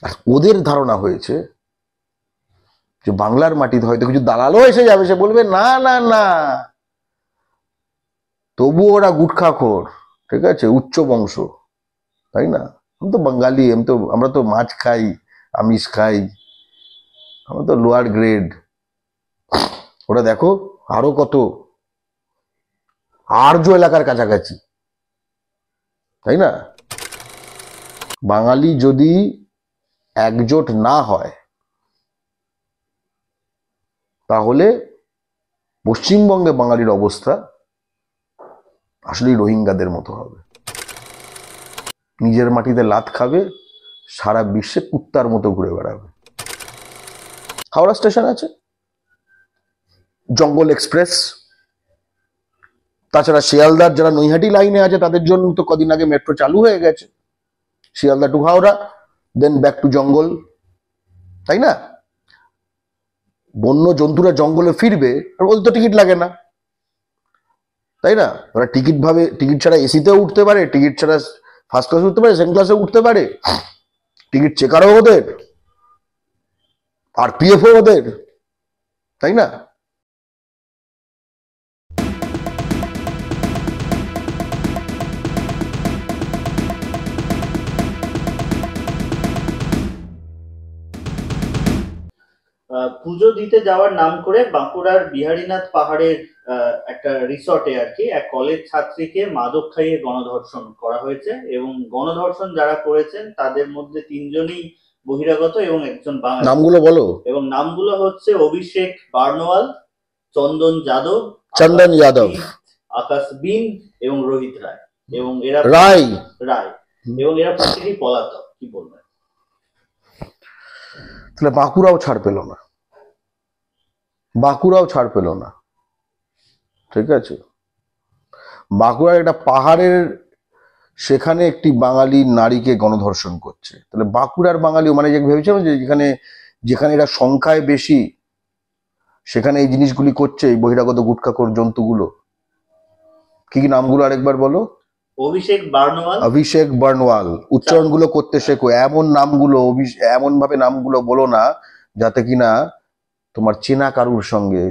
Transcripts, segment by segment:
আর ওদের ধারণা হয়েছে যে বাংলার মাটিতে হয়তো কিছু দালালও এসে যাবে, সে বলবে না না না, তবু ওরা গুটখাখোর, ঠিক আছে, উচ্চ বংশ, তাই না? আমি তো বাঙালি, আমরা তো মাছ খাই, আমিষ খাই, আমরা তো লোয়ার গ্রেড। ওরা দেখো আরো কত আর্য এলাকার কাছাকাছি, তাই না? বাঙালি যদি একজোট না হয় তাহলে পশ্চিমবঙ্গে বাঙালির অবস্থা আসলে রোহিঙ্গাদের মতো হবে। নিজের মাটিতে লাত খাবে, সারা বিশ্বে কুত্তার মতো ঘুরে বেড়াবে। হাওড়া স্টেশন আছে, জঙ্গল এক্সপ্রেস, তাছাড়া শিয়ালদার যারা নৈহাটি লাইনে আছে তাদের জন্য তো কদিন আগে মেট্রো চালু হয়ে গেছে, Sealdah to Howrah, then back to jungle, তাই না? বন্য জন্তুরা জঙ্গলে ফিরবে, আর ওদের তো টিকিট লাগে না, তাই না? ওরা টিকিট ছাড়া এসিতেও উঠতে পারে, টিকিট ছাড়া ফার্স্ট ক্লাসে উঠতে পারে, সেকেন্ড ক্লাসে উঠতে পারে, টিকিট চেকারও ওদের, আর পিএফও ওদের, তাই না? পুজো দিতে যাওয়ার নাম করে বাঁকুড়ার বিহারীনাথ পাহাড়ের একটা রিসর্টে আর কি এক কলেজ ছাত্রীকে মাদক খাইয়ে গণধর্ষণ করা হয়েছে, এবং গণধর্ষণ যারা করেছেন তাদের মধ্যে 3 জনই বহিরাগত এবং একজন বাঙালি। নামগুলো বলো। এবং নামগুলো হচ্ছে অভিষেক বার্নওয়াল, চন্দন যাদব, আকাশ বিন এবং রোহিত রায়। এবং এরা রায় এবং এরা প্রত্যেকেই পলাতক। কি বলবেন? তাহলে বাঁকুড়াও ছাড় পেল না, ঠিক আছে? বাঁকুড়ার একটা পাহাড়ের সেখানে একটি বাঙালি নারীকে গণধর্ষণ করছে, তাহলে বাঁকুড়ার বাঙালি মানে ভেবেছিলাম যে যেখানে এরা সংখ্যায় বেশি সেখানে এই জিনিসগুলি করছে, এই বহিরাগত গুটখাখোর জন্তুগুলো। কি কি নামগুলো আরেকবার বলো? অভিষেক বার্নওয়াল। উচ্চারণগুলো করতে শেখো, এমন নামগুলো, এমন ভাবে নামগুলো বলো না যাতে কিনা তোমার চেনা কারুর সঙ্গে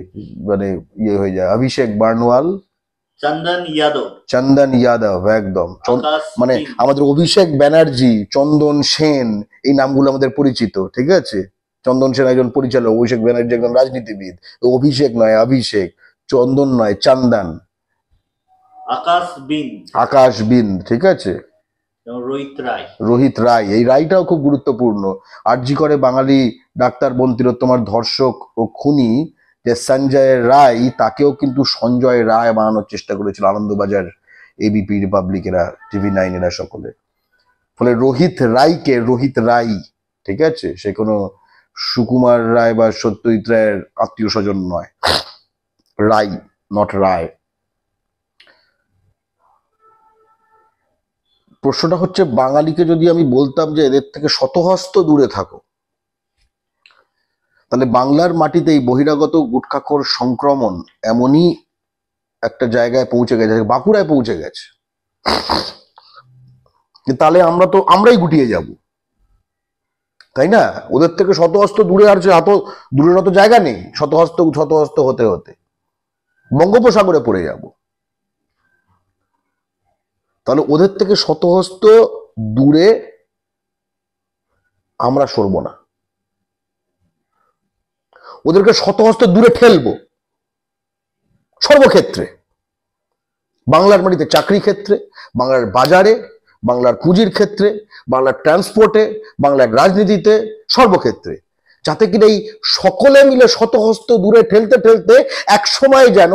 মানে ইয়ে হয়ে যায়। অভিষেক বার্নওয়াল, চন্দন যাদব, একদম মানে আমাদের অভিষেক ব্যানার্জি, চন্দন সেন, এই নামগুলো আমাদের পরিচিত, ঠিক আছে? চন্দন সেন একজন পরিচালক, অভিষেক ব্যানার্জি একজন রাজনীতিবিদ। অভিষেক নয় অভিষেক, চন্দন নয় চন্দন, আকাশ বিন, ঠিক আছে? রোহিত রায়, এই রায়টাও খুব গুরুত্বপূর্ণ। আরজি করে বাঙালি ডাক্তার বোন তিলোত্তমার ধর্ষক ও খুনি যে সঞ্জয় রায়, তাকেও কিন্তু সঞ্জয় রায় বানানোর চেষ্টা করেছিল আনন্দবাজার, এবিপি, রিপাবলিক, এরা, TV9 এরা সকলে। ফলে রোহিত রায়, ঠিক আছে? সে কোনো সুকুমার রায় বা সত্যজিৎ রায়ের আত্মীয় স্বজন নয়, রায়, নট রায়। প্রশ্নটা হচ্ছে, বাঙালিকে যদি আমি বলতাম যে এদের থেকে শতহস্ত দূরে থাকো, তাহলে বাংলার মাটিতে এই বহিরাগত গুটখাখোর সংক্রমণ এমনই একটা জায়গায় পৌঁছে গেছে, বাঁকুড়ায় পৌঁছে গেছে, তাহলে আমরাই গুটিয়ে যাব, তাই না? ওদের থেকে শতহস্ত দূরে, আর এত দূরের অত জায়গা নেই, শতহস্ত হতে হতে বঙ্গোপসাগরে পড়ে যাব। তাহলে ওদের থেকে শতহস্ত দূরে আমরা সরব না, ওদেরকে শতহস্ত দূরে ঠেলবো সর্বক্ষেত্রে। বাংলার মাটিতে চাকরি ক্ষেত্রে, বাংলার বাজারে, বাংলার পুঁজির ক্ষেত্রে, বাংলার ট্রান্সপোর্টে, বাংলার রাজনীতিতে, সর্বক্ষেত্রে, যাতে কিনা এই সকলে মিলে শতহস্ত দূরে ঠেলতে ঠেলতে এক সময় যেন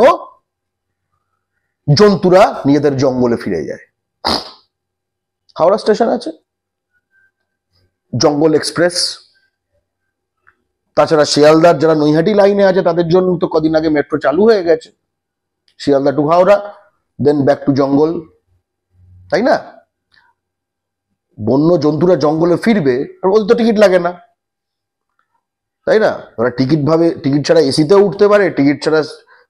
জন্তুরা নিজেদের জঙ্গলে ফিরে যায়। হাওড়া স্টেশন আছে, জঙ্গল এক্সপ্রেস, তাছাড়া শিয়ালদার যারা নৈহাটি লাইনে আছে তাদের জন্য তো কদিন আগে মেট্রো চালু হয়ে গেছে, Sealdah to Howrah, then back to jungle, তাই না? বন্য জন্তুরা জঙ্গলে ফিরবে, আর ওদের তো টিকিট লাগে না, তাই না? ওরা টিকিট ছাড়া এসিতেও উঠতে পারে, টিকিট ছাড়া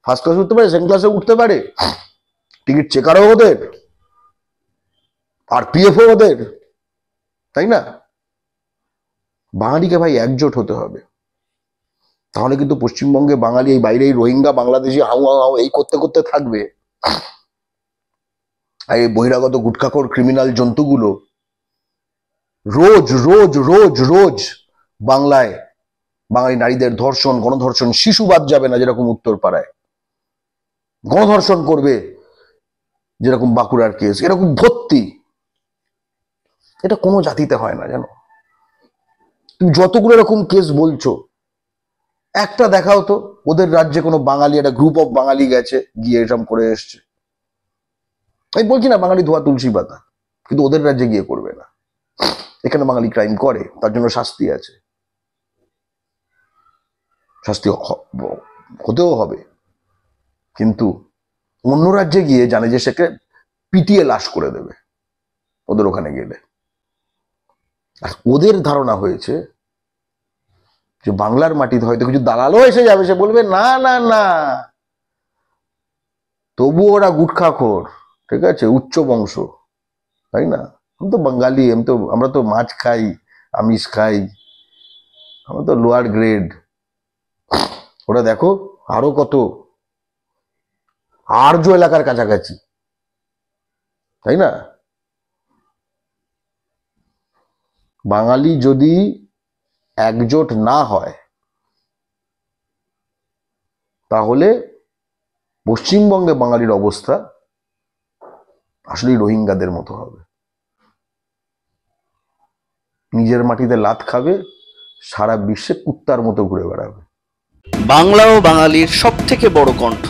ফার্স্ট ক্লাসে উঠতে পারে, সেকেন্ড ক্লাসে উঠতে পারে, টিকিট চেকারও ওদের, আর পিএফও ওদের, তাই না? বাঙালিকে ভাই একজোট হতে হবে, তাহলে কিন্তু পশ্চিমবঙ্গে বাঙালি এই বাইরে এই Rohingya Bangladeshi how how how এই করতে করতে থাকবে, আর এই বহিরাগত গুটখাখোর ক্রিমিনাল জন্তুগুলো রোজ রোজ রোজ রোজ বাংলায় বাঙালি নারীদের ধর্ষণ, গণধর্ষণ, শিশু বাদ যাবে না যেরকম উত্তরপাড়ায়, গণধর্ষণ করবে যেরকম বাঁকুড়ার কেস, এরকম ভর্তি। এটা কোনো জাতিতে হয় না জানো। তুমি যতগুলো এরকম কেস বলছো, একটা দেখাও তো ওদের রাজ্যে কোনো বাঙালি, একটা গ্রুপ অফ বাঙালি গেছে গিয়ে এরকম করে এসছে। আমি বলছি না বাঙালি ধোয়া তুলসী পাতা, কিন্তু ওদের রাজ্যে গিয়ে করবে না। এখানে বাঙালি ক্রাইম করে, তার জন্য শাস্তি আছে, শাস্তি হতেও হবে, কিন্তু অন্য রাজ্যে গিয়ে জানে যে সেকে পিটিয়ে লাশ করে দেবে ওদের ওখানে গেলে। আর ওদের ধারণা হয়েছে যে বাংলার মাটিতে হয়তো কিছু দালালও এসে যাবে, সে বলবে না না না, তবু ওরা গুটখাখোর, ঠিক আছে, উচ্চ বংশ, তাই না? আমি তো বাঙালি, আমরা তো মাছ খাই, আমিষ খাই, আমরা তো লোয়ার গ্রেড। ওরা দেখো আরো কত আর্য এলাকার কাছাকাছি, তাই না? বাঙালি যদি একজোট না হয় তাহলে পশ্চিমবঙ্গে বাঙালির অবস্থা আসলে রোহিঙ্গাদের মতো হবে, নিজের মাটিতে লাত খাবে, সারা বিশ্বে কুত্তার মতো ঘুরে বেড়াবে। বাংলা ও বাঙালির সব থেকে বড় কণ্ঠ,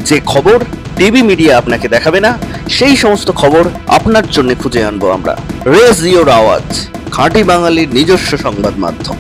যে খবর টিভি মিডিয়া আপনাকে দেখাবে না, সেই সমস্ত খবর আপনার জন্য খুঁজে আনবো আমরা। রেজ ইওর আওয়াজ, খাঁটি বাঙালির নিজস্ব সংবাদ মাধ্যম।